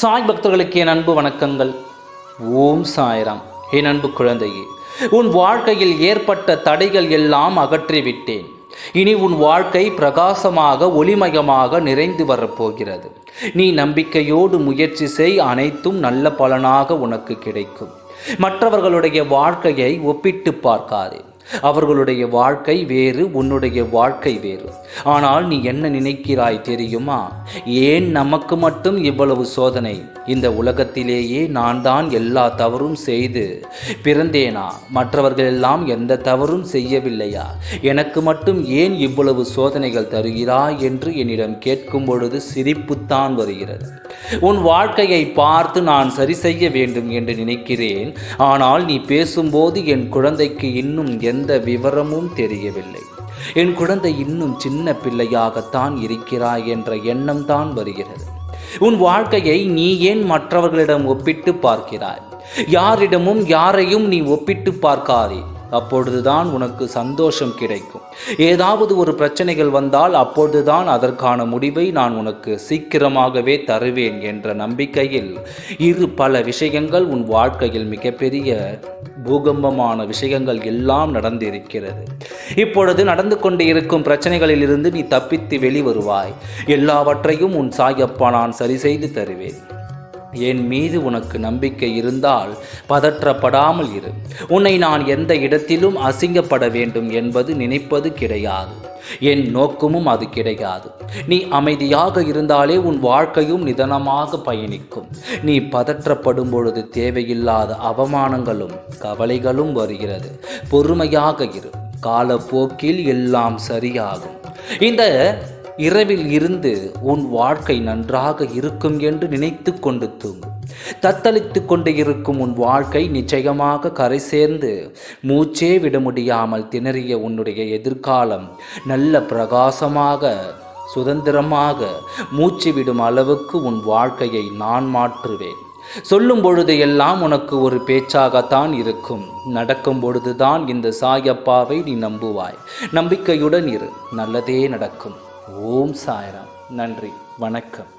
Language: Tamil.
சாய் பக்தர்களுக்கு என் அன்பு வணக்கங்கள். ஓம் சாய்ராம். என் அன்பு குழந்தையே, உன் வாழ்க்கையில் ஏற்பட்ட தடைகள் எல்லாம் அகற்றிவிட்டேன். இனி உன் வாழ்க்கை பிரகாசமாக ஒளிமயமாக நிறைந்து வரப்போகிறது. நீ நம்பிக்கையோடு முயற்சி செய், அனைத்தும் நல்ல பலனாக உனக்கு கிடைக்கும். மற்றவர்களுடைய வாழ்க்கையை ஒப்பிட்டு பார்க்காதே. அவர்களுடைய வாழ்க்கை வேறு, உன்னுடைய வாழ்க்கை வேறு. ஆனால் நீ என்ன நினைக்கிறாய் தெரியுமா? ஏன் நமக்கு மட்டும் இவ்வளவு சோதனை? இந்த உலகத்திலேயே நான் தான் எல்லா தவறும் செய்து பிறந்தேனா? மற்றவர்கள் எல்லாம் எந்த தவறும் செய்யவில்லையா? எனக்கு மட்டும் ஏன் இவ்வளவு சோதனைகள் தருகிறாய் என்று என்னிடம் கேட்கும் பொழுது சிரிப்புத்தான் வருகிறது. உன் வாழ்க்கையை பார்த்து நான் சரி செய்ய வேண்டும் என்று நினைக்கிறேன். ஆனால் நீ பேசும்போது என் குழந்தைக்கு இன்னும் எந்த விவரமும் தெரியவில்லை. என் குழந்தை இன்னும் சின்ன பிள்ளையாகத்தான் இருக்கிறாய் என்ற எண்ணம் தான் வருகிறது. உன் வாழ்க்கையை நீ ஏன் மற்றவர்களிடம் ஒப்பிட்டு பார்க்கிறாய்? யாரிடமும் யாரையும் நீ ஒப்பிட்டு பார்க்காதே. அப்பொழுதுதான் உனக்கு சந்தோஷம் கிடைக்கும். ஏதாவது ஒரு பிரச்சனைகள் வந்தால் அப்பொழுதுதான் அதற்கான முடிவை நான் உனக்கு சீக்கிரமாகவே தருவேன் என்ற நம்பிக்கையில் பல விஷயங்கள் உன் வாழ்க்கையில் மிகப்பெரிய பூகம்பமான விஷயங்கள் எல்லாம் நடந்திருக்கிறது. இப்பொழுது நடந்து கொண்டு இருக்கும் பிரச்சனைகளில் இருந்து நீ தப்பித்து வெளிவருவாய். எல்லாவற்றையும் உன் சாயப்பா நான் சரி செய்து தருவேன். என் மீது உனக்கு நம்பிக்கை இருந்தால் பதற்றப்படாமல் இரு. உன்னை நான் எந்த இடத்திலும் அசிங்கப்பட வேண்டும் என்பது நினைப்பது கிடையாது. என் நோக்கமும் அது கிடையாது. நீ அமைதியாக இருந்தாலே உன் வாழ்க்கையும் நிதானமாக பயணிக்கும். நீ பதற்றப்படும் பொழுது தேவையில்லாத அவமானங்களும் கவலைகளும் வருகிறது. பொறுமையாக இரு. காலப்போக்கில் எல்லாம் சரியாகும். இந்த இரவில் இருந்து உன் வாழ்க்கை நன்றாக இருக்கும் என்று நினைத்து கொண்டு தூங்கும். தத்தளித்து கொண்டு இருக்கும் உன் வாழ்க்கை நிச்சயமாக கரை சேர்ந்து மூச்சே விட முடியாமல் திணறிய உன்னுடைய எதிர்காலம் நல்ல பிரகாசமாக சுதந்திரமாக மூச்சு விடும் அளவுக்கு உன் வாழ்க்கையை நான் மாற்றுவேன். சொல்லும் பொழுது எல்லாம் உனக்கு ஒரு பேச்சாகத்தான் இருக்கும். நடக்கும் பொழுதுதான் இந்த சாயப்பாவை நீ நம்புவாய். நம்பிக்கையுடன் இரு, நல்லதே நடக்கும். ஓம் சாய்ராம். நன்றி, வணக்கம்.